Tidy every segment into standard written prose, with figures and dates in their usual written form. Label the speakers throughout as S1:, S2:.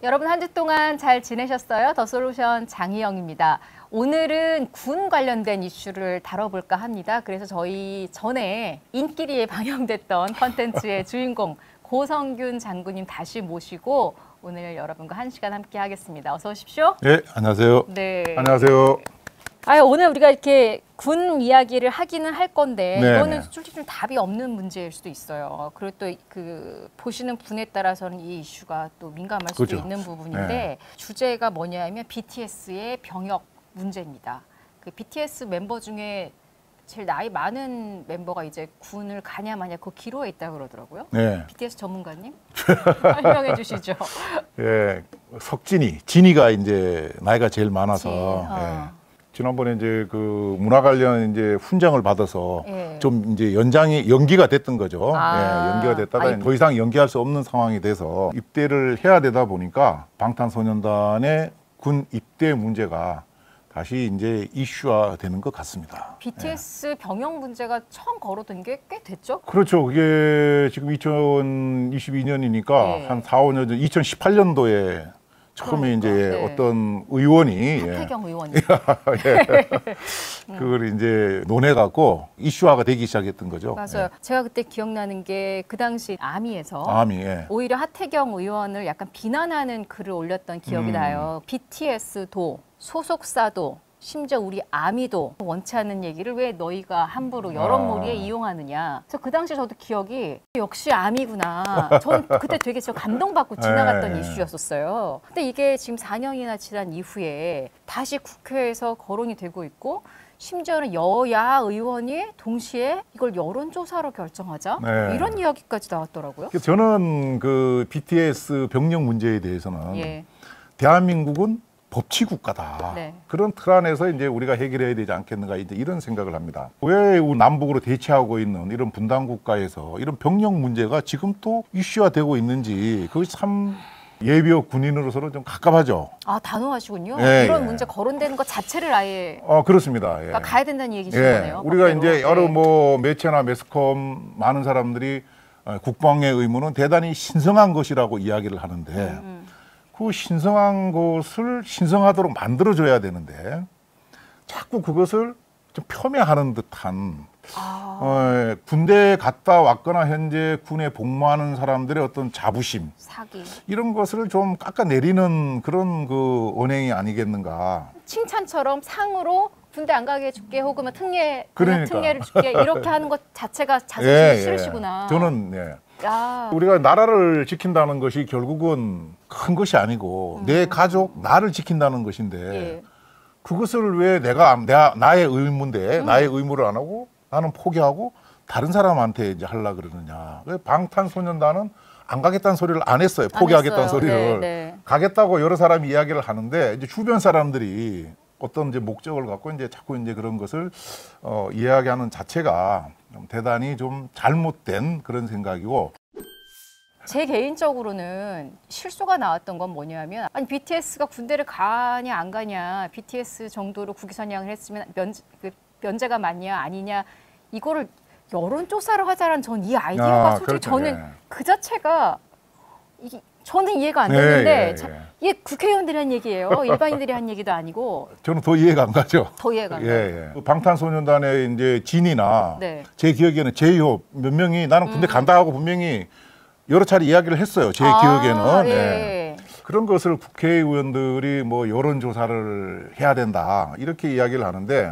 S1: 여러분 한 주 동안 잘 지내셨어요? 더솔루션 장희영입니다. 오늘은 군 관련된 이슈를 다뤄볼까 합니다. 그래서 저희 전에 인기리에 방영됐던 컨텐츠의 주인공 고성균 장군님 다시 모시고 오늘 여러분과 1시간 함께 하겠습니다. 어서 오십시오.
S2: 네, 안녕하세요.
S1: 네.
S2: 안녕하세요.
S1: 오늘 우리가 이렇게 군 이야기를 하기는 할 건데
S2: 네네.
S1: 이거는 솔직히 좀 답이 없는 문제일 수도 있어요. 그리고 또 그 보시는 분에 따라서는 이 이슈가 또 민감할 수도
S2: 그렇죠.
S1: 있는 부분인데
S2: 네.
S1: 주제가 뭐냐면 BTS의 병역 문제입니다. 그 BTS 멤버 중에 제일 나이 많은 멤버가 이제 군을 가냐 마냐 그 기로에 있다 그러더라고요.
S2: 네.
S1: BTS 전문가님 설명해 주시죠.
S2: 예, 진이가 이제 나이가 제일 많아서
S1: 진,
S2: 지난번에 이제 그 문화 관련 이제 훈장을 받아서
S1: 예.
S2: 좀 이제 연기가 됐던 거죠.
S1: 아.
S2: 연기가 됐다가 더 이상 연기할 수 없는 상황이 돼서 입대를 해야 되다 보니까 방탄소년단의 군 입대 문제가 다시 이제 이슈화 되는 것 같습니다.
S1: BTS 병역 문제가 처음 거론된 게 꽤 됐죠?
S2: 그렇죠. 그게 지금 2022년이니까
S1: 예.
S2: 한 4, 5년 전 2018년도에 처음에 이제
S1: 네.
S2: 어떤 의원이
S1: 하태경 의원이
S2: 그걸 이제 논해갖고 이슈화가 되기 시작했던 거죠.
S1: 맞아요. 제가 그때 기억나는 게 그 당시 아미에서
S2: 예.
S1: 오히려 하태경 의원을 약간 비난하는 글을 올렸던 기억이 나요. BTS도 소속사도 심지어 우리 아미도 원치 않는 얘기를 왜 너희가 함부로 여론몰이에 이용하느냐. 그래서 그 당시 저도 기억이 역시 아미구나. 전 그때 되게 저 감동받고 지나갔던 이슈였었어요. 근데 이게 지금 4년이나 지난 이후에 다시 국회에서 거론이 되고 있고 심지어는 여야 의원이 동시에 이걸 여론조사로 결정하자 이런 이야기까지 나왔더라고요.
S2: 저는 그 BTS 병력 문제에 대해서는
S1: 예.
S2: 대한민국은 법치 국가다.
S1: 네.
S2: 그런 틀 안에서 이제 우리가 해결해야 되지 않겠는가 이제 이런 생각을 합니다. 왜 남북으로 대치하고 있는 이런 분단 국가에서 이런 병력 문제가 지금 또 이슈화되고 있는지 그것이 참 예비역 군인으로서는 좀 갑갑하죠.
S1: 아, 단호하시군요.
S2: 예,
S1: 이런
S2: 예.
S1: 문제 거론되는 것 자체를 아예
S2: 그렇습니다. 예.
S1: 그러니까 가야 된다는 얘기신
S2: 예.
S1: 거네요.
S2: 우리가
S1: 법대로.
S2: 이제 여러
S1: 네.
S2: 뭐 매체나 매스컴 많은 사람들이 국방의 의무는 대단히 신성한 것이라고 이야기를 하는데 그 신성한 것을 신성하도록 만들어줘야 되는데 자꾸 그것을 좀 폄훼하는 듯한 군대에 갔다 왔거나 현재 군에 복무하는 사람들의 어떤 자부심
S1: 사기
S2: 이런 것을 좀 깎아내리는 그런 그 언행이 아니겠는가.
S1: 칭찬처럼 상으로 군대 안 가게 해줄게 혹은 특례
S2: 그러니까.
S1: 특례를 줄게 이렇게 하는 것 자체가 자존심이 싫으시구나.
S2: 저는 우리가 나라를 지킨다는 것이 결국은 큰 것이 아니고 내 가족 나를 지킨다는 것인데
S1: 예.
S2: 그것을 왜 나의 의무인데 나의 의무를 안 하고 나는 포기하고 다른 사람한테 이제 하려고 그러느냐. 방탄소년단은 안 가겠다는 소리를 안 했어요. 포기하겠다는 소리를.
S1: 네.
S2: 가겠다고 여러 사람이 이야기를 하는데 이제 주변 사람들이 어떤 이제 목적을 갖고 이제 자꾸 이제 그런 것을 이야기하는 자체가 대단히 좀 잘못된 그런 생각이고.
S1: 제 개인적으로는 실소가 나왔던 건 뭐냐면 아니 BTS가 군대를 가냐 안 가냐 BTS 정도로 국위선양을 했으면 면제가 맞냐 아니냐 이거를 여론조사를 하자라는 전 이 아이디어가 솔직히
S2: 그렇죠.
S1: 저는 그 자체가 저는 이해가 안 되는데 이게 국회의원들이 한 얘기예요. 일반인들이 한 얘기도 아니고.
S2: 저는 더 이해가 안 가죠.
S1: 더 이해가 안 가요.
S2: 방탄소년단의 이제 진이나 제 기억에는 제이홉 몇 명이 나는 군대 간다 하고 분명히 여러 차례 이야기를 했어요. 제 기억에는. 그런 것을 국회의원들이 뭐 여론조사를 해야 된다 이렇게 이야기를 하는데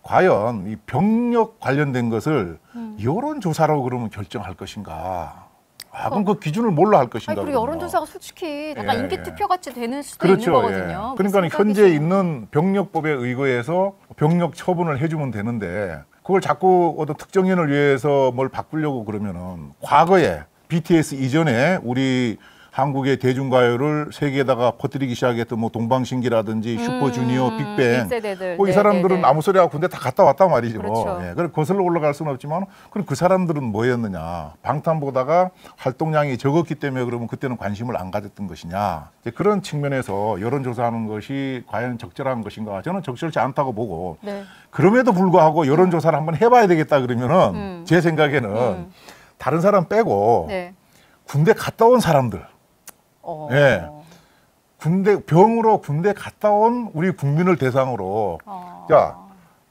S2: 과연 이 병력 관련된 것을 여론조사라고 그러면 결정할 것인가? 그럼 그 기준을 뭘로 할 것인가?
S1: 그리고 여론조사가 솔직히 약간 인기투표 같이 되는 수도
S2: 그렇죠,
S1: 있는 거거든요.
S2: 그러니까 현재 있는 병력법에 의거해서 병력 처분을 해주면 되는데 그걸 자꾸 어떤 특정인을 위해서 뭘 바꾸려고 그러면은 과거에 BTS 이전에 우리 한국의 대중가요를 세계에다가 퍼뜨리기 시작했던 뭐 동방신기라든지 슈퍼주니어, 빅뱅 이 사람들은 아무 소리하고 군대 다 갔다 왔단 말이죠.
S1: 그렇죠.
S2: 그래서 거슬러 올라갈 수는 없지만 그럼 그 사람들은 뭐였느냐. 방탄보다가 활동량이 적었기 때문에 그러면 그때는 관심을 안 가졌던 것이냐. 이제 그런 측면에서 여론조사하는 것이 과연 적절한 것인가. 저는 적절치 않다고 보고 그럼에도 불구하고 여론조사를 한번 해봐야 되겠다 그러면은 제 생각에는 다른 사람 빼고 군대 갔다 온 사람들 병으로 군대 갔다 온 우리 국민을 대상으로 야,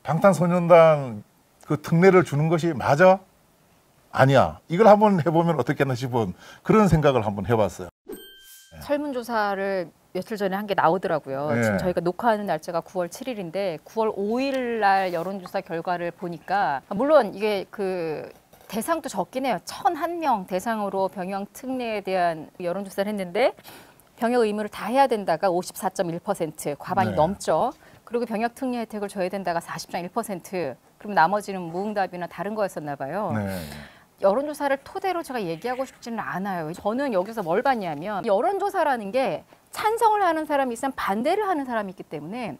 S2: 방탄소년단 그 특례를 주는 것이 맞아? 아니야. 이걸 한번 해보면 어떻겠나 싶은 그런 생각을 한번 해봤어요.
S1: 설문조사를 며칠 전에 한 게 나오더라고요.
S2: 네.
S1: 지금 저희가 녹화하는 날짜가 9월 7일인데 9월 5일 날 여론조사 결과를 보니까 물론 이게 그 대상도 적긴 해요. 1,001명 대상으로 병역 특례에 대한 여론조사를 했는데 병역 의무를 다 해야 된다가 54.1%, 과반이
S2: 네.
S1: 넘죠. 그리고 병역 특례 혜택을 줘야 된다가 40.1%, 그럼 나머지는 무응답이나 다른 거였었나 봐요.
S2: 네.
S1: 여론조사를 토대로 제가 얘기하고 싶지는 않아요. 저는 여기서 뭘 봤냐면 여론조사라는 게 찬성을 하는 사람이 있으면 반대를 하는 사람이 있기 때문에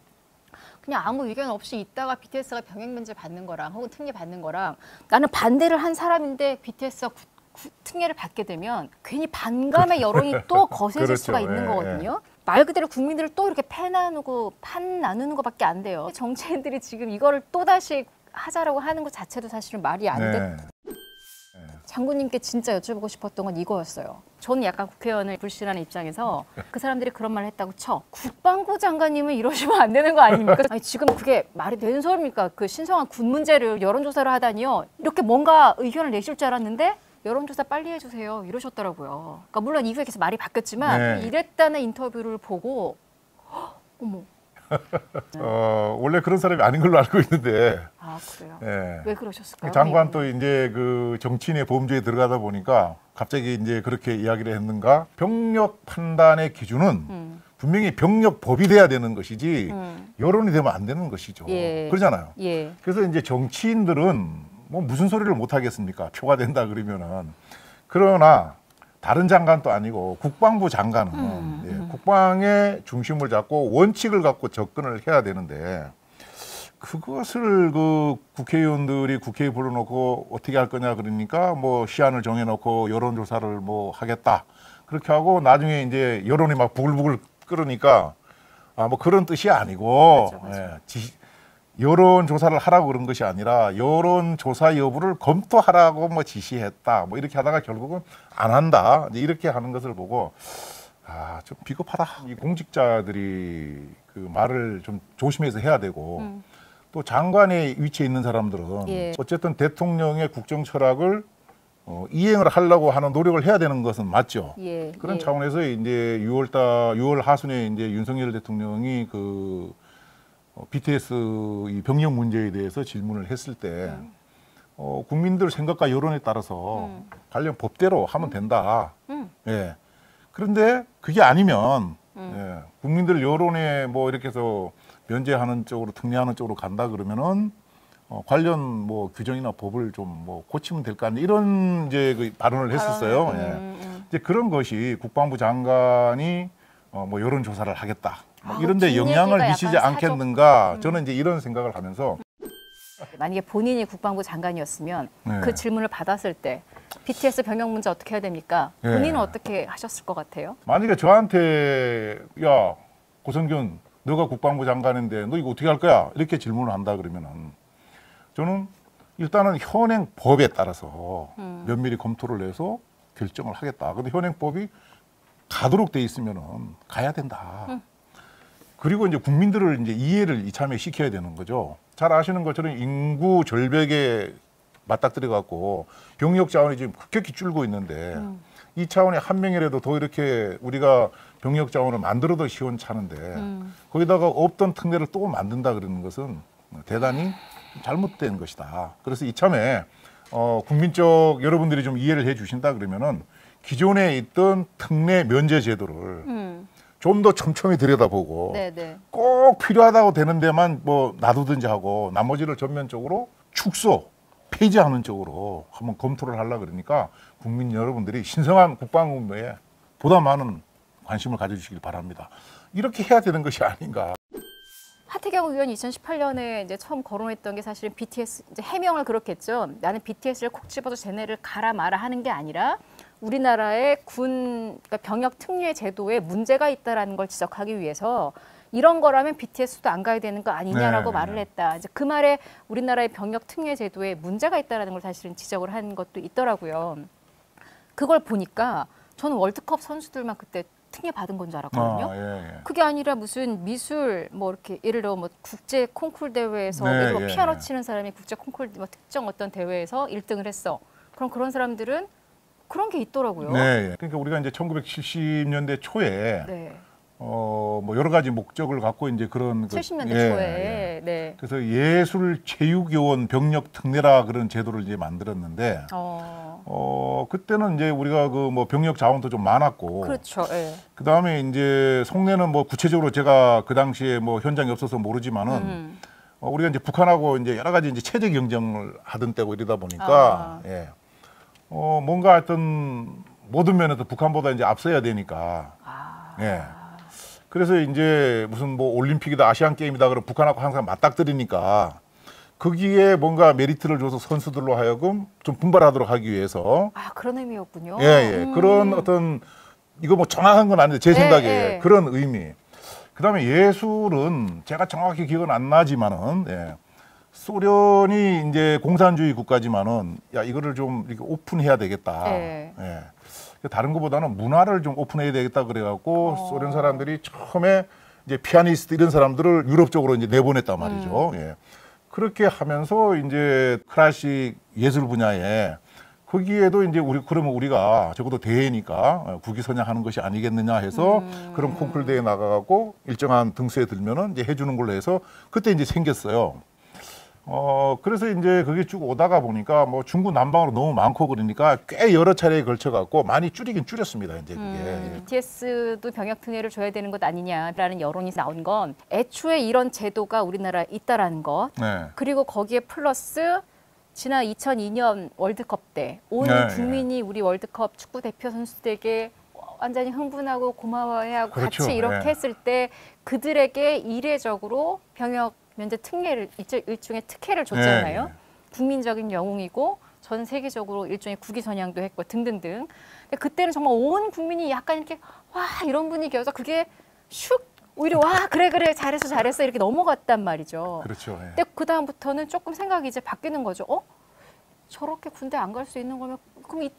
S1: 그냥 아무 의견 없이 있다가 BTS가 병역 면제 받는 거랑 혹은 특례 받는 거랑 나는 반대를 한 사람인데 BTS가 특례를 받게 되면 괜히 반감의 여론이 또 거세질
S2: 그렇죠.
S1: 수가 있는 거거든요. 말 그대로 국민들을 또 이렇게 판 나누는 것밖에 안 돼요. 정치인들이 지금 이거를 또다시 하자라고 하는 것 자체도 사실은 말이 안 돼. 장군님께 진짜 여쭤보고 싶었던 건 이거였어요. 저는 약간 국회의원을 불신하는 입장에서 그 사람들이 그런 말을 했다고 쳐. 국방부 장관님은 이러시면 안 되는 거 아닙니까? 아니, 지금 그게 말이 되는 소리입니까? 그 신성한 군 문제를 여론조사를 하다니요. 이렇게 뭔가 의견을 내실 줄 알았는데 여론조사 빨리 해주세요 이러셨더라고요. 그러니까 물론 이후에 계속 말이 바뀌었지만 이랬다는 인터뷰를 보고 어머.
S2: 원래 그런 사람이 아닌 걸로 알고 있는데.
S1: 아, 그래요?
S2: 예.
S1: 왜 그러셨을까요?
S2: 장관 또 이제 그 정치인의 범주에 들어가다 보니까 갑자기 이제 그렇게 이야기를 했는가? 병력 판단의 기준은 분명히 병력법이 돼야 되는 것이지 여론이 되면 안 되는 것이죠.
S1: 예.
S2: 그러잖아요.
S1: 예.
S2: 그래서 이제 정치인들은 뭐 무슨 소리를 못 하겠습니까? 표가 된다 그러면은. 그러나 다른 장관도 아니고 국방부 장관은 국방의 중심을 잡고 원칙을 갖고 접근을 해야 되는데 그것을 그 국회의원들이 국회에 불러놓고 어떻게 할 거냐 그러니까 뭐 시한을 정해놓고 여론조사를 뭐 하겠다 그렇게 하고 나중에 이제 여론이 막 부글부글 끓으니까 뭐 그런 뜻이 아니고
S1: 맞아.
S2: 여론조사를 하라고 그런 것이 아니라 여론조사 여부를 검토하라고 뭐 지시했다. 뭐 이렇게 하다가 결국은 안 한다. 이제 이렇게 하는 것을 보고 좀 비겁하다. 이 공직자들이 그 말을 좀 조심해서 해야 되고 또 장관의 위치에 있는 사람들은 어쨌든 대통령의 국정 철학을 이행을 하려고 하는 노력을 해야 되는 것은 맞죠. 그런 차원에서 이제 6월 하순에 이제 윤석열 대통령이 그 BTS 이 병역 문제에 대해서 질문을 했을 때 국민들 생각과 여론에 따라서 관련 법대로 하면 된다. 예. 그런데 그게 아니면 국민들 여론에 뭐 이렇게 해서 면제하는 쪽으로 특례하는 쪽으로 간다 그러면은 관련 뭐 규정이나 법을 좀 뭐 고치면 될 거 아니냐 이런 이제 그 발언을 했었어요. 이제 그런 것이 국방부 장관이 뭐 여론 조사를 하겠다. 이런데 영향을 미치지 않겠는가? 저는 이제 이런 생각을 하면서
S1: 만약에 본인이 국방부 장관이었으면 그 질문을 받았을 때 BTS 병역 문제 어떻게 해야 됩니까? 본인은 어떻게 하셨을 것 같아요?
S2: 만약에 저한테 야 고성균 너가 국방부 장관인데 너 이거 어떻게 할 거야? 이렇게 질문을 한다 그러면은 저는 일단은 현행 법에 따라서 면밀히 검토를 해서 결정을 하겠다. 근데 현행 법이 가도록 돼 있으면은 가야 된다. 그리고 이제 국민들을 이제 이해를 이참에 시켜야 되는 거죠. 잘 아시는 것처럼 인구 절벽에 맞닥뜨려 갖고 병력 자원이 지금 급격히 줄고 있는데 이 차원에 한 명이라도 더 이렇게 우리가 병력 자원을 만들어도 시원찮은데 거기다가 없던 특례를 또 만든다 그러는 것은 대단히 잘못된 것이다. 그래서 이참에 국민적 여러분들이 좀 이해를 해 주신다 그러면은 기존에 있던 특례 면제 제도를 좀 더 촘촘히 들여다보고 꼭 필요하다고 되는 데만 뭐 놔두든지 하고 나머지를 전면적으로 축소, 폐지하는 쪽으로 한번 검토를 하려고 그러니까 국민 여러분들이 신성한 국방부에 보다 많은 관심을 가져주시길 바랍니다. 이렇게 해야 되는 것이 아닌가.
S1: 하태경 의원이 2018년에 이제 처음 거론했던 게 사실은 BTS 이제 해명을 그렇게 했죠. 나는 BTS를 콕 집어서 쟤네를 가라 마라 하는 게 아니라 우리나라의 그러니까 병역 특례 제도에 문제가 있다라는 걸 지적하기 위해서 이런 거라면 BTS도 안 가야 되는 거 아니냐라고 말을 했다. 이제 그 말에 우리나라의 병역 특례 제도에 문제가 있다라는 걸 사실은 지적을 한 것도 있더라고요. 그걸 보니까 저는 월드컵 선수들만 그때 특례 받은 건 줄 알았거든요.
S2: 예.
S1: 그게 아니라 무슨 미술 뭐 이렇게 예를 들어 뭐 국제 콩쿨 대회에서
S2: 네,
S1: 뭐
S2: 예,
S1: 피아노
S2: 예.
S1: 치는 사람이 국제 콩쿨 뭐 특정 어떤 대회에서 1등을 했어. 그럼 그런 사람들은 그런 게 있더라고요.
S2: 네. 그러니까 우리가 이제 1970년대 초에
S1: 네.
S2: 뭐 여러 가지 목적을 갖고 이제 그런
S1: 70년대
S2: 예,
S1: 초에
S2: 예.
S1: 네.
S2: 그래서 예술체육요원 병력 특례라 그런 제도를 이제 만들었는데 그때는 이제 우리가 그 뭐 병력 자원도 좀 많았고
S1: 그렇죠. 예.
S2: 그다음에 이제 속내는 뭐 구체적으로 제가 그 당시에 뭐 현장에 없어서 모르지만은 우리가 이제 북한하고 이제 여러 가지 이제 체제 경쟁을 하던 때고 이러다 보니까 예. 뭔가 하여튼 모든 면에서 북한보다 이제 앞서야 되니까 예. 그래서 이제 무슨 뭐 올림픽이다 아시안 게임이다 그러면 북한하고 항상 맞닥뜨리니까 거기에 뭔가 메리트를 줘서 선수들로 하여금 좀 분발하도록 하기 위해서
S1: 그런 의미였군요.
S2: 예. 그런 어떤 이거 뭐 정확한 건 아닌데 제 생각에 그런 의미. 그다음에 예술은 제가 정확히 기억은 안 나지만은 예. 소련이 이제 공산주의 국가지만은 야 이거를 좀 이렇게 오픈해야 되겠다. 예. 다른 것보다는 문화를 좀 오픈해야 되겠다 그래갖고 소련 사람들이 처음에 이제 피아니스트 이런 사람들을 유럽 쪽으로 이제 내보냈단 말이죠. 예. 그렇게 하면서 이제 클래식 예술 분야에 거기에도 이제 그러면 우리가 적어도 대회니까 국위선양하는 것이 아니겠느냐 해서 그런 콩쿨 대회 나가갖고 일정한 등수에 들면은 이제 해주는 걸로 해서 그때 이제 생겼어요. 그래서 이제 그게 쭉 오다가 보니까 뭐 중구 난방으로 너무 많고 그러니까 꽤 여러 차례에 걸쳐 갖고 많이 줄이긴 줄였습니다. 이제 그게.
S1: BTS도 병역 특례를 줘야 되는 것 아니냐라는 여론이 나온 건 애초에 이런 제도가 우리나라에 있다라는 것.
S2: 네.
S1: 그리고 거기에 플러스 지난 2002년 월드컵 때 온 국민이 우리 월드컵 축구 대표 선수들에게 완전히 흥분하고 고마워해하고
S2: 그렇죠.
S1: 같이 이렇게 했을 때 그들에게 이례적으로 병역 면제 특례를 일종의 특혜를 줬잖아요. 국민적인 영웅이고 전 세계적으로 일종의 국위 선양도 했고 등등등. 근데 그때는 정말 온 국민이 약간 이렇게 와 이런 분위기여서 그게 슉 오히려 와 그래 잘했어 이렇게 넘어갔단 말이죠.
S2: 그렇죠.
S1: 근데 그 다음부터는 조금 생각이 이제 바뀌는 거죠. 저렇게 군대 안 갈 수 있는 거면 그럼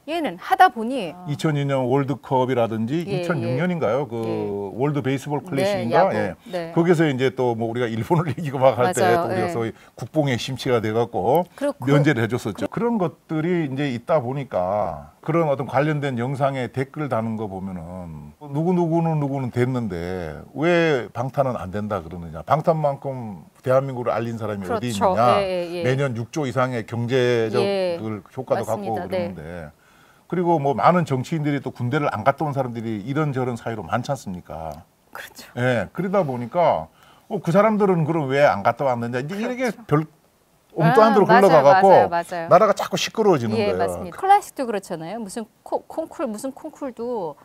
S1: 얘는 하다 보니
S2: 2002년 월드컵이라든지 2006년인가요? 그 월드 베이스볼 클래식인가? 거기서 이제 또 뭐 우리가 일본을 이기고 막 할 때 또 우리가 소위 국뽕의 심취가 돼갖고 면제를 해줬었죠. 그런 것들이 이제 있다 보니까 그런 어떤 관련된 영상에 댓글 다는 거 보면은 누구는 됐는데 왜 방탄은 안 된다 그러느냐? 방탄만큼 대한민국을 알린 사람이 어디 있느냐? 매년 6조 이상의 경제적 효과도 갖고 그러는데. 그리고 뭐 많은 정치인들이 또 군대를 안 갔다 온 사람들이 이런저런 사유로 많지 않습니까?
S1: 그렇죠.
S2: 예, 그러다 보니까 그 사람들은 그럼 왜 안 갔다 왔느냐? 이제 이렇게 별 엉뚱한 데로 흘러가갖고
S1: 맞아요.
S2: 나라가 자꾸 시끄러워지는 거예요.
S1: 맞습니다. 클래식도 그렇잖아요. 무슨 콩쿨도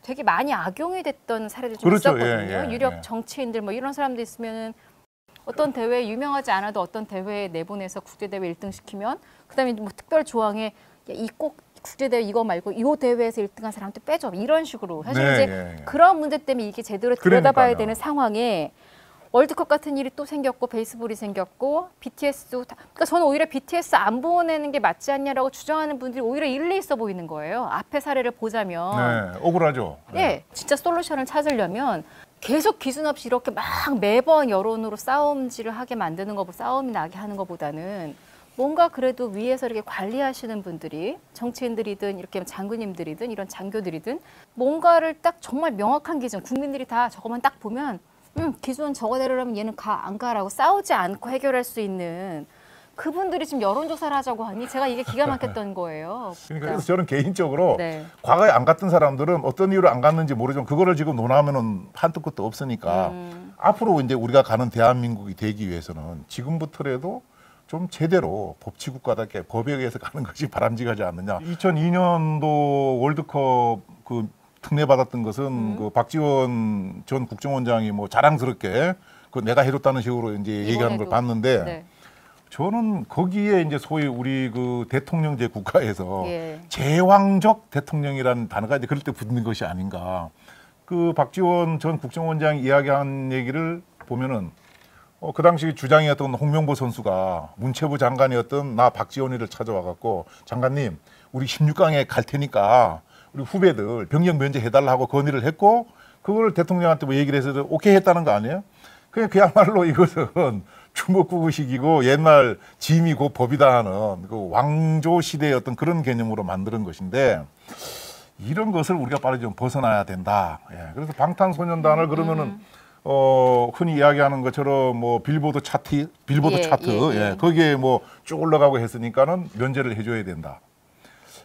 S1: 되게 많이 악용이 됐던 사례도 좀 있었거든요. 유력 정치인들 뭐 이런 사람도 있으면은 어떤 대회에 유명하지 않아도 어떤 대회에 내보내서 국제대회 1등 시키면 그다음에 뭐 특별 조항에 꼭 국제대회 이거 말고 이 대회에서 1등한 사람한테 빼줘 이런 식으로 사실 이제 그런 문제 때문에 이게 제대로 들여다봐야 되는 상황에 월드컵 같은 일이 또 생겼고 베이스볼이 생겼고 BTS도 그러니까 저는 오히려 BTS 안 보내는 게 맞지 않냐라고 주장하는 분들이 오히려 일리 있어 보이는 거예요. 앞에 사례를 보자면
S2: 억울하죠.
S1: 진짜 솔루션을 찾으려면 계속 기준 없이 이렇게 막 매번 여론으로 싸움질을 하게 만드는 거, 싸움이 나게 하는 것보다는 뭔가 그래도 위에서 이렇게 관리하시는 분들이 정치인들이든 이렇게 장군님들이든 이런 장교들이든 뭔가를 딱 정말 명확한 기준, 국민들이 다 저거만 딱 보면 기준 저거대로라면 얘는 안 가라고 싸우지 않고 해결할 수 있는 그분들이 지금 여론조사를 하자고 하니 제가 이게 기가 막혔던 거예요.
S2: 그러니까 그래서 저는 개인적으로 과거에 안 갔던 사람들은 어떤 이유로 안 갔는지 모르지만 그거를 지금 논하면은 한도 끝도 없으니까 앞으로 이제 우리가 가는 대한민국이 되기 위해서는 지금부터라도 좀 제대로 법치국가답게 법에 의해서 가는 것이 바람직하지 않느냐. 2002년도 월드컵 그 특례 받았던 것은 그 박지원 전 국정원장이 뭐 자랑스럽게 그 내가 해줬다는 식으로 이제 얘기하는 걸 봤는데 저는 거기에 이제 소위 우리 그 대통령제 국가에서 제왕적 대통령이라는 단어가 이제 그럴 때 붙는 것이 아닌가. 그 박지원 전 국정원장이 이야기한 얘기를 보면은 그 당시 주장이었던 홍명보 선수가 문체부 장관이었던 나 박지원이를 찾아와 갖고 장관님 우리 16강에 갈 테니까 우리 후배들 병역 면제해달라고 건의를 했고 그걸 대통령한테 뭐 얘기를 해서 오케이 했다는 거 아니에요? 그야말로 이것은 주먹구구식이고 옛날 짐이 곧 법이다 하는 그 왕조 시대의 어떤 그런 개념으로 만드는 것인데 이런 것을 우리가 빨리 좀 벗어나야 된다. 예, 그래서 방탄소년단을 그러면은 흔히 이야기하는 것처럼 뭐 빌보드 차트, 예, 거기에 뭐 쭉 올라가고 했으니까는 면제를 해줘야 된다.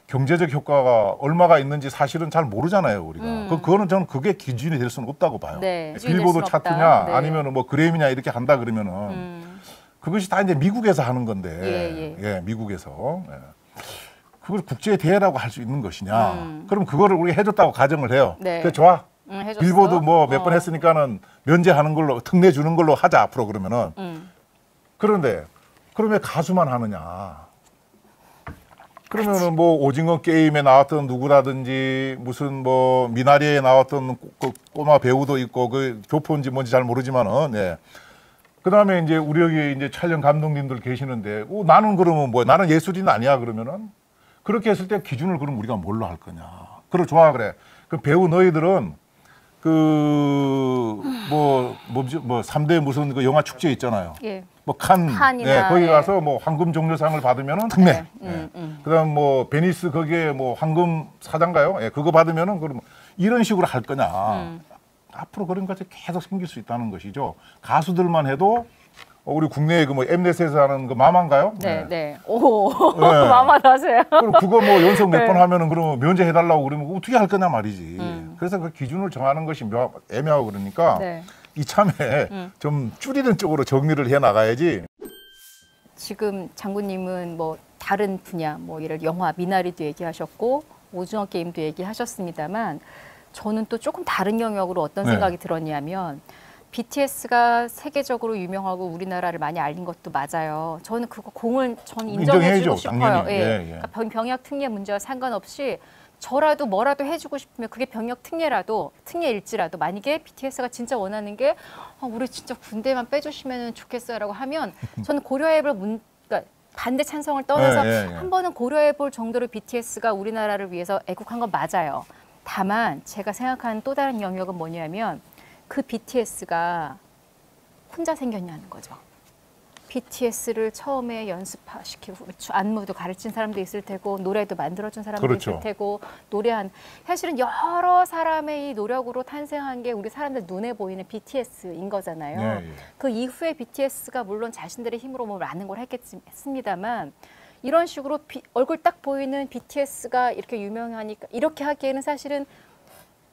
S2: 경제적 효과가 얼마가 있는지 사실은 잘 모르잖아요, 우리가. 그거는 저는 그게 기준이 될 수는 없다고 봐요.
S1: 네,
S2: 빌보드 차트냐
S1: 네.
S2: 아니면 뭐 그래미냐 이렇게 한다 그러면은 그것이 다 이제 미국에서 하는 건데, 예, 미국에서. 예. 그걸 국제 대회라고 할 수 있는 것이냐? 그럼 그거를 우리가 해줬다고 가정을 해요.
S1: 네.
S2: 그래 좋아.
S1: 해줬어?
S2: 빌보드 뭐 몇 번 했으니까는 면제하는 걸로 특례 주는 걸로 하자 앞으로 그러면은. 그런데 그러면 가수만 하느냐? 그러면은 뭐 오징어 게임에 나왔던 누구라든지 무슨 뭐 미나리에 나왔던 꼬마 배우도 있고 그 교포인지 뭔지 잘 모르지만은 예. 그다음에 이제 우리 여기 이제 촬영 감독님들 계시는데 나는 그러면 뭐 나는 예술인 아니야 그러면은 그렇게 했을 때 기준을 그럼 우리가 뭘로 할 거냐? 그래 좋아 그래. 그 배우 너희들은 그 뭐 3대 무슨 그 영화 축제 있잖아요. 예. 뭐 칸이나 예, 거기 가서 뭐 황금 종려상을 받으면은 특례. 예. 그다음 뭐 베니스 거기에 뭐 황금 사장가요? 예, 그거 받으면은 그럼 이런 식으로 할 거냐? 앞으로 그런 것이 계속 생길 수 있다는 것이죠. 가수들만 해도 우리 국내에 그 뭐 엠넷에서 하는 그 마마인가요?
S1: 네, 네. 오, 네. 마마도 하세요.
S2: 그럼 그거 뭐 연속 몇 번 하면은 그러면 면제해달라고 그러면 어떻게 할 거냐 말이지. 그래서 그 기준을 정하는 것이 애매하고 그러니까
S1: 네.
S2: 이참에 좀 줄이는 쪽으로 정리를 해 나가야지.
S1: 지금 장군님은 뭐 다른 분야, 뭐 예를 들어 영화 미나리도 얘기하셨고 오징어 게임도 얘기하셨습니다만 저는 또 조금 다른 영역으로 어떤 생각이 들었냐면. BTS가 세계적으로 유명하고 우리나라를 많이 알린 것도 맞아요. 저는 그거 공을 전 인정해주고 싶어요. 예. 그러니까 병역 특례 문제와 상관없이 저라도 뭐라도 해주고 싶으면 그게 병역 특례일지라도 만약에 BTS가 진짜 원하는 게 우리 진짜 군대만 빼주시면 좋겠어요라고 하면 저는 고려해볼 그러니까 반대 찬성을 떠나서 한 번은 고려해볼 정도로 BTS가 우리나라를 위해서 애국한 건 맞아요. 다만 제가 생각하는 또 다른 영역은 뭐냐면 그 BTS가 혼자 생겼냐는 거죠. BTS를 처음에 연습시키고 안무도 가르친 사람도 있을 테고 노래도 만들어준 사람도 있을 테고 노래한 사실은 여러 사람의 이 노력으로 탄생한 게 우리 사람들 눈에 보이는 BTS인 거잖아요. 그 이후에 BTS가 물론 자신들의 힘으로 뭐 많은 걸 했습니다만 이런 식으로 얼굴 딱 보이는 BTS가 이렇게 유명하니까 이렇게 하기에는 사실은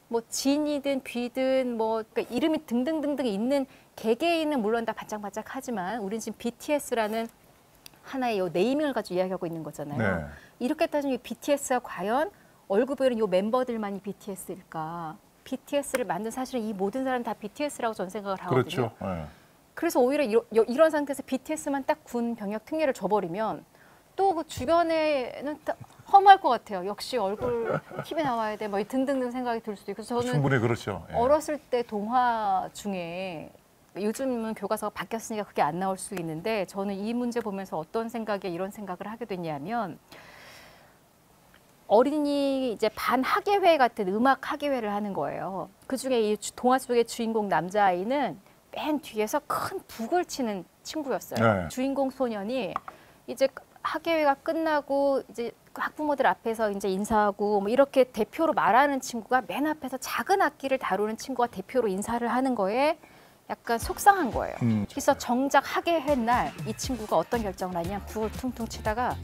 S1: 뭐 진이든 귀든 뭐 그러니까 이름이 등등등등 있는 개개인은 물론 다 반짝반짝하지만 우린 지금 BTS라는 하나의 요 네이밍을 가지고 이야기하고 있는 거잖아요. 네. 이렇게 따지면 BTS가 과연 얼굴 보이는 요 멤버들만이 BTS일까? BTS를 만든 사실은 이 모든 사람 다 BTS라고 저는 생각을 하거든요. 그렇죠. 네. 그래서 오히려 이런 상태에서 BTS만 딱 군 병역 특례를 줘버리면 또 그 주변에는 허무할 것 같아요. 역시 얼굴 TV에 나와야 돼. 뭐 등등등 생각이 들 수도 있고. 저는
S2: 충분히 그렇죠. 예.
S1: 어렸을 때 동화 중에 요즘은 교과서가 바뀌었으니까 그게 안 나올 수 있는데 저는 이 문제 보면서 어떤 생각에 이런 생각을 하게 됐냐면 어린이 이제 반학예회 같은 음악 학예회를 하는 거예요. 그중에 이 동화 속의 주인공 남자아이는 맨 뒤에서 큰 북을 치는 친구였어요. 네. 주인공 소년이 이제 학예회가 끝나고 이제 학부모들 앞에서 이제 인사하고 뭐 이렇게 대표로 말하는 친구가 맨 앞에서 작은 악기를 다루는 친구가 대표로 인사를 하는 거에 약간 속상한 거예요. 그래서 정작 학예회 날 이 친구가 어떤 결정을 하냐 북을 퉁퉁 치다가